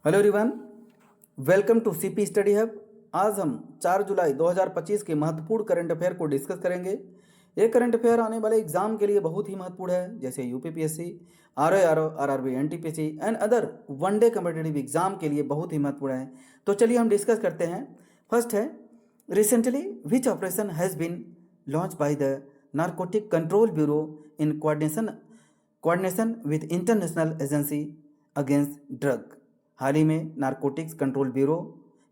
Hello everyone, welcome to CP study hub. आज हम 4 जुलाई 2025 के महत्वपूर्ण करंट अफेयर को डिस्कस करेंगे। ये करंट अफेयर आने वाले एग्जाम के लिए बहुत ही महत्वपूर्ण है, जैसे UPPSC, RRO, RRB, NTPC and other one day competitive exam के लिए बहुत ही महत्वपूर्ण है। तो चलिए हम डिस्कस करते हैं। फर्स्ट है, recently which operation has been launch by the narcotic control bureau in coordination with international agency against drug. हाल ही में नारकोटिक्स कंट्रोल ब्यूरो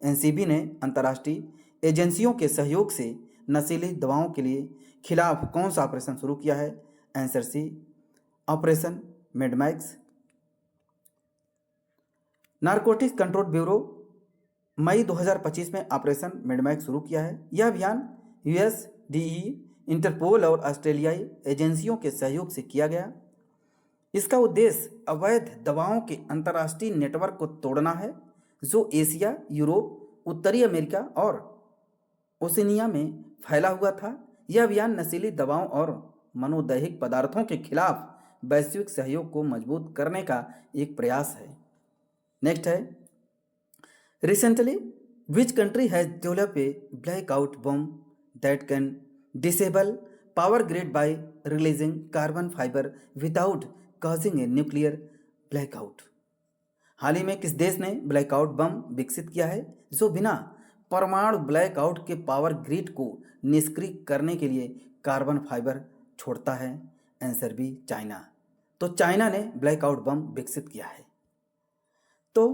एनसीबी ने अंतर्राष्ट्रीय एजेंसियों के सहयोग से नशीली दवाओं के लिए खिलाफ कौन सा ऑपरेशन शुरू किया है? Answer C, operation Medmax. Narcotics control bureau मई 2025 में ऑपरेशन मेडमैक्स शुरू किया है। यह अभियान यूएस डीई, इंटरपोल और ऑस्ट्रेलियाई एजेंसियों के सहयोग से किया गया। इसका उद्देश्य अवैध दवाओं के अंतर्राष्ट्रीय नेटवर्क को तोड़ना है, जो एशिया, यूरोप, उत्तरी अमेरिका और ओशिनिया में फैला हुआ था। यह अभियान नशीली दवाओं और मनोदैहिक पदार्थों के खिलाफ वैश्विक सहयोग को मजबूत करने का एक प्रयास है। नेक्स्ट है, recently which country has develop a blackout bomb that can disable power grid by releasing carbon fibre without causing a nuclear blackout. हाल ही में किस देश ने ब्लैकआउट बम विकसित किया है जो बिना परमाणु ब्लैकआउट के पावर ग्रिड को निष्क्रिय करने के लिए कार्बन फाइबर छोड़ता है? Answer B, China. तो चाइना ने ब्लैकआउट बम विकसित किया है। तो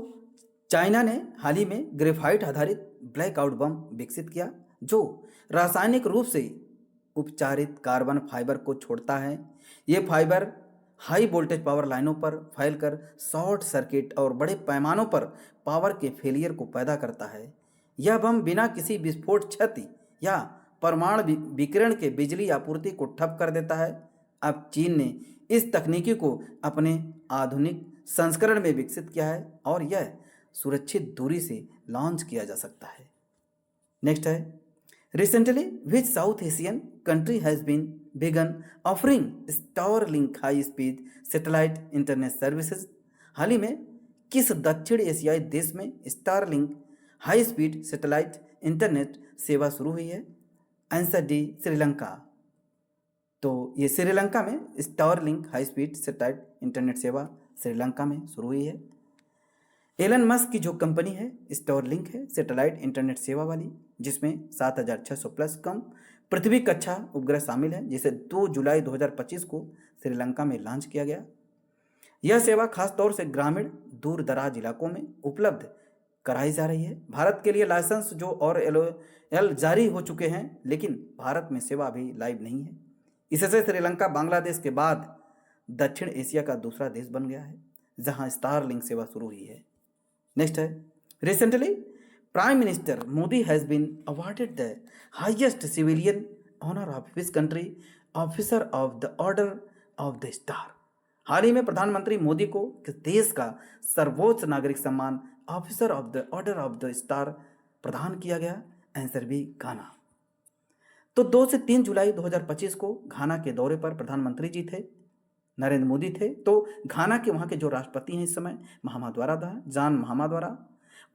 चाइना ने हाल ही में ग्रेफाइट आधारित ब्लैकआउट बम विकसित किया जो रासायनिक रूप से उपचारित कार्बन फाइबर को छोड़ता है। ये फाइबर हाई वोल्टेज पावर लाइनों पर फैलकर शॉर्ट सर्किट और बड़े पैमानों पर पावर के फेलियर को पैदा करता है। यह बम बिना किसी विस्फोट, क्षति या परमाणु विकिरण के बिजली आपूर्ति को ठप कर देता है। अब चीन ने इस तकनीकी को अपने आधुनिक संस्करण में विकसित किया है और यह सुरक्षित दूरी से लॉन्च किया जा सकता है। नेक्स्ट है, recently which south Asian country has been begun offering Starlink high speed satellite internet services। हाल ही में किस दक्षिण एशियाई देश में Starlink high speed satellite internet सेवा शुरू हुई है? Answer D, Sri Lanka. तो ये श्रीलंका में Starlink high speed satellite internet सेवा श्रीलंका में शुरू हुई है। एलन मस्क की जो कंपनी है स्टारलिंक है, सैटेलाइट इंटरनेट सेवा वाली, जिसमें 7600 प्लस कम पृथ्वी कक्षा उपग्रह शामिल है, जिसे 2 जुलाई 2025 को श्रीलंका में लॉन्च किया गया। यह सेवा खासतौर से ग्रामीण दूर दराज इलाकों में उपलब्ध कराई जा रही है। भारत के लिए लाइसेंस जो और एल जारी हो चुके हैं, लेकिन भारत में सेवा अभी लाइव नहीं है। इससे श्रीलंका बांग्लादेश के बाद दक्षिण एशिया का दूसरा देश बन गया है जहां स्टारलिंक सेवा शुरू हुई है। नेक्स्ट है, recently prime minister Modi has been awarded the highest civilian honour of his country, officer of the order of the star. हाल ही में प्रधानमंत्री मोदी को किस देश का सर्वोच्च नागरिक सम्मान officer of the order of the star प्रदान किया गया? आंसर बी, घाना। तो 2 से 3 जुलाई 2025 को घाना के दौरे पर प्रधानमंत्री जी थे, नरेंद्र मोदी थे। तो घाना के वहाँ के जो राष्ट्रपति हैं इस समय महामा द्वारा था, जॉन महामा द्वारा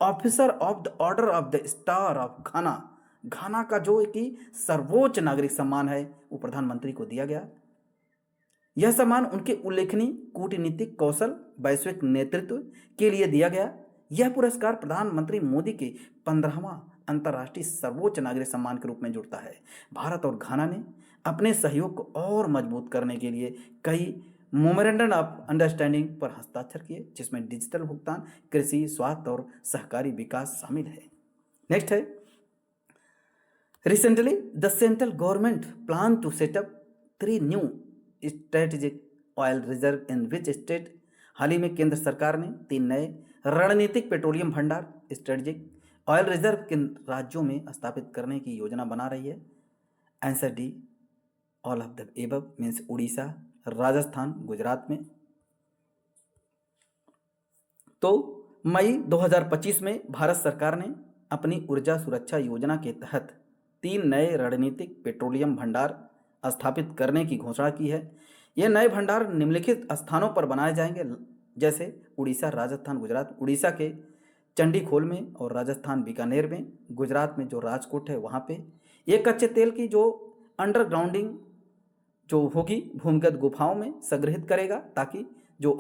officer of the order of the star of Ghana, Ghana का जो कि सर्वोच्च नागरिक सम्मान है वो प्रधानमंत्री को दिया गया। यह सम्मान उनके उल्लेखनीय कूटनीतिक कौशल, वैश्विक नेतृत्व के लिए दिया गया। यह पुरस्कार प्रधानमंत्री मोदी के 15वां अंतर्राष्ट्रीय सर्वोच्च नागरिक सम्मान के रूप में जुड़ता है। भारत और घाना ने अपने सहयोग को और मजबूत करने के लिए कई मेमोरेंडम ऑफ अंडरस्टैंडिंग पर हस्ताक्षर किए, जिसमें डिजिटल भुगतान, कृषि, स्वास्थ्य और सहकारी विकास शामिल है। नेक्स्ट है, recently the central government plan to set up 3 new strategic oil reserve in which state. हाल ही में केंद्र सरकार ने 3 नए रणनीतिक पेट्रोलियम भंडार स्ट्रेटेजिक ऑयल रिजर्व किन राज्यों में स्थापित करने की योजना बना रही है? Answer D, all of the above, means Orissa, Rajasthan, Gujarat में। तो मई 2025 में भारत सरकार ने अपनी ऊर्जा सुरक्षा योजना के तहत 3 नए रणनीतिक पेट्रोलियम भंडार स्थापित करने की घोषणा की है। ये नए भंडार निम्नलिखित स्थानों पर बनाए जाएंगे, जैसे उड़ीसा, राजस्थान, गुजरात। उड़ीसा के चंडीखोल में और राजस्थान बीकानेर में, गुजरात में जो राजकोट है वहाँ पे ये कच्चे तेल की जो अंडरग्राउंडिंग जो होगी भूमिगत गुफाओं में संग्रहित करेगा, ताकि जो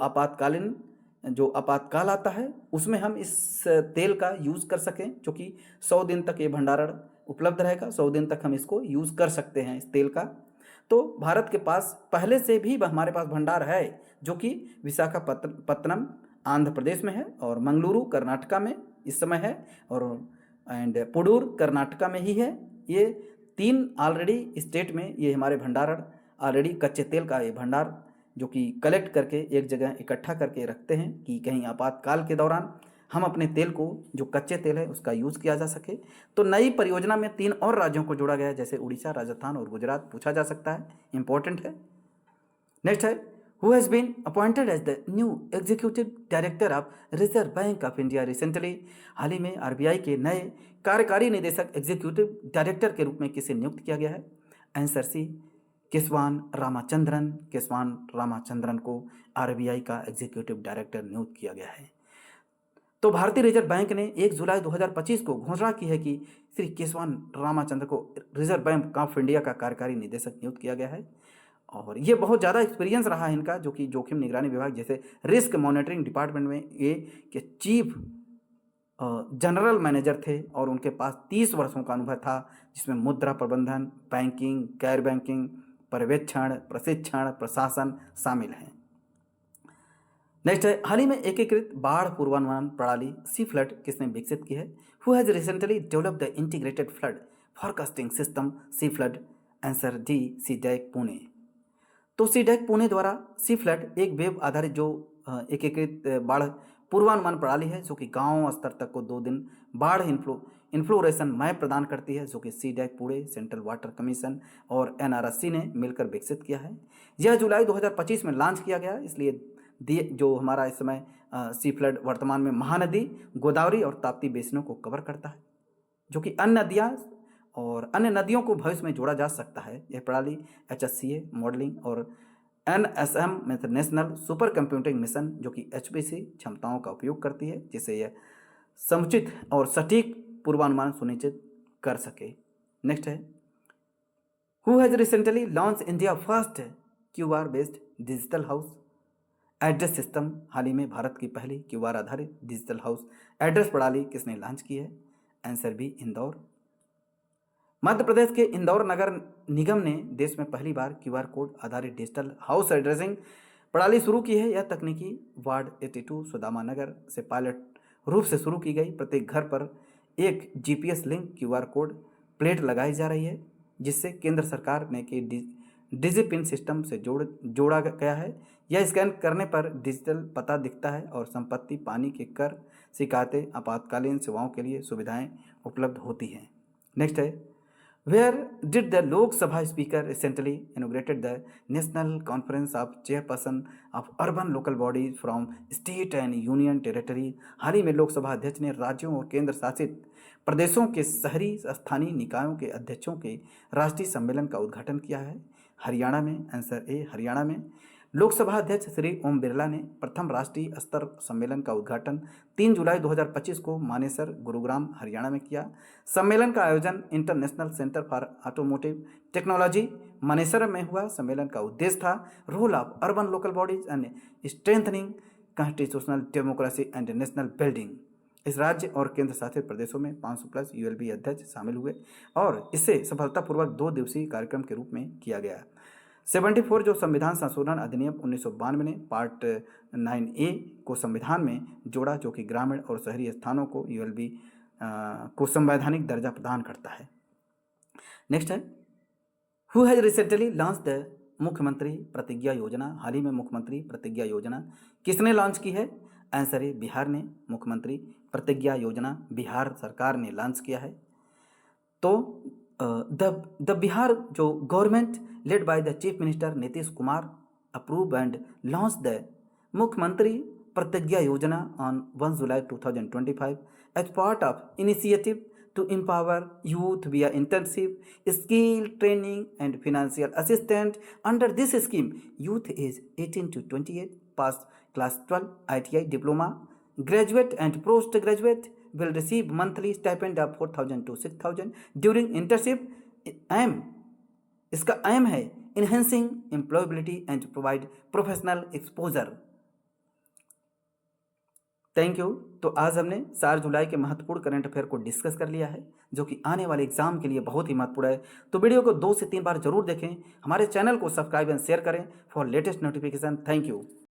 आपातकाल आता है उसमें हम इस तेल का यूज़ कर सकें, क्योंकि 100 दिन तक ये भंडारण उपलब्ध रहेगा। 100 दिन तक हम इसको यूज़ कर सकते हैं इस तेल का। तो भारत के पास पहले से भी हमारे पास भंडार है, जो कि विशाखापत्तनम आंध्र प्रदेश में है और मंगलुरु कर्नाटका में इस समय है, और पुडूर कर्नाटका में ही है। ये 3 ऑलरेडी स्टेट में ये हमारे भंडारण ऑलरेडी कच्चे तेल का ये भंडार जो कि कलेक्ट करके एक जगह इकट्ठा करके रखते हैं कि कहीं आपातकाल के दौरान हम अपने तेल को, जो कच्चे तेल है, उसका यूज़ किया जा सके। तो नई परियोजना में 3 और राज्यों को जोड़ा गया है, जैसे उड़ीसा, राजस्थान और गुजरात। पूछा जा सकता है, इंपॉर्टेंट है। नेक्स्ट है, who has been appointed as the new executive director of Reserve Bank of India recently. हाल ही में आरबीआई के नए कार्यकारी निदेशक एग्जीक्यूटिव डायरेक्टर के रूप में किसे नियुक्त किया गया है? आंसर सी, केशवान रामाचंद्रन को आरबीआई का एग्जीक्यूटिव डायरेक्टर नियुक्त किया गया है। तो भारतीय रिजर्व बैंक ने 1 जुलाई 2025 को घोषणा की है कि श्री केशवान रामाचंद्र को रिजर्व बैंक ऑफ इंडिया का कार्यकारी निदेशक नियुक्त किया गया है। और ये बहुत ज़्यादा एक्सपीरियंस रहा है इनका, जो कि जोखिम निगरानी विभाग जैसे रिस्क मॉनिटरिंग डिपार्टमेंट में ये के चीफ जनरल मैनेजर थे, और उनके पास 30 वर्षों का अनुभव था, जिसमें मुद्रा प्रबंधन, बैंकिंग, गैर बैंकिंग, पर्यवेक्षण, प्रशिक्षण, प्रशासन शामिल हैं। नेक्स्ट है, हाल ही में एकीकृत बाढ़ पूर्वानुमान प्रणाली सी फ्लड किसने विकसित की है? Who has recently developed the integrated flood forecasting system C flood? Answer D, CDAC Pune. तो सीडैक पुणे द्वारा सी फ्लड एक वेब आधारित जो एकीकृत बाढ़ पूर्वानुमान प्रणाली है, जो कि गांव स्तर तक को 2 दिन बाढ़ इन्फ्लोरेशन मैप प्रदान करती है, जो कि CDAC Pune, central water commission और एनआरएससी ने मिलकर विकसित किया है। यह जुलाई 2025 में लॉन्च किया गया, इसलिए जो हमारा इस समय सी फ्लड वर्तमान में महानदी, गोदावरी और ताप्ती बेसिनों को कवर करता है, जो कि अन्य नदियाँ और अन्य नदियों को भविष्य में जोड़ा जा सकता है। यह प्रणाली HSCA मॉडलिंग और NSM मतलब नेशनल सुपर कंप्यूटिंग मिशन, जो कि HPC क्षमताओं का उपयोग करती है, जिससे यह समुचित और सटीक पूर्वानुमान सुनिश्चित कर सके। नेक्स्ट है, who has recently launched India first QR based digital house address system? हाल ही में भारत की पहली QR आधारित डिजिटल हाउस एड्रेस प्रणाली किसने लॉन्च की है? Answer B, Indore. मध्य प्रदेश के इंदौर नगर निगम ने देश में पहली बार QR कोड आधारित डिजिटल हाउस एड्रेसिंग प्रणाली शुरू की है। यह तकनीकी वार्ड 82 सुदामा नगर से पायलट रूप से शुरू की गई। प्रत्येक घर पर एक GPS link QR code plate लगाई जा रही है, जिससे केंद्र सरकार ने के डिजिपिन सिस्टम से जोड़ा गया है। यह स्कैन करने पर डिजिटल पता दिखता है और संपत्ति, पानी के कर, शिकायतें, आपातकालीन सेवाओं के लिए सुविधाएं उपलब्ध होती हैं। नेक्स्ट है, Where did the Lok Sabha Speaker recently inaugurated the National Conference of Chairperson of Urban Local Bodies from State and Union Territory? हाल ही में लोकसभा अध्यक्ष ने राज्यों और केंद्र शासित प्रदेशों के शहरी स्थानीय निकायों के अध्यक्षों के राष्ट्रीय सम्मेलन का उद्घाटन किया है। हरियाणा में, आंसर ए, हरियाणा में लोकसभा अध्यक्ष श्री ओम बिरला ने प्रथम राष्ट्रीय स्तर सम्मेलन का उद्घाटन 3 जुलाई 2025 को मानेसर, गुरुग्राम, हरियाणा में किया। सम्मेलन का आयोजन international centre for automotive technology Manesar में हुआ। सम्मेलन का उद्देश्य था role of urban local bodies and strengthening constitutional democracy and national building. इस राज्य और केंद्र शासित प्रदेशों में 500+ ULB अध्यक्ष शामिल हुए और इसे सफलतापूर्वक 2 दिवसीय कार्यक्रम के रूप में किया गया। 74 जो संविधान संशोधन अधिनियम 1992 ने पार्ट 9A को संविधान में जोड़ा, जो कि ग्रामीण और शहरी स्थानों को ULB को संवैधानिक दर्जा प्रदान करता है। नेक्स्ट है, who has recently launch the मुख्यमंत्री प्रतिज्ञा योजना? हाल ही में मुख्यमंत्री प्रतिज्ञा योजना किसने लॉन्च की है? आंसर है, बिहार ने मुख्यमंत्री प्रतिज्ञा योजना बिहार सरकार ने लॉन्च किया है। तो द बिहार जो government led by the Chief Minister Nitish Kumar approved and launched the Mukhyamantri Pratigya Yojana on 1 July 2025 as part of initiative to empower youth via intensive skill training and financial assistance. Under this scheme, youth age 18 to 28 pass Class 12, ITI, diploma, graduate and postgraduate will receive monthly stipend of 4,000 to 6,000 during internship. इसका M है enhancing employability and provide professional exposure. Thank you. तो आज हमने 4 जुलाई के महत्वपूर्ण current affair को discuss कर लिया है, जो कि आने वाले एग्जाम के लिए बहुत ही महत्वपूर्ण है। तो वीडियो को 2 से 3 बार जरूर देखें, हमारे चैनल को सब्सक्राइब एंड शेयर करें for latest notification. Thank you.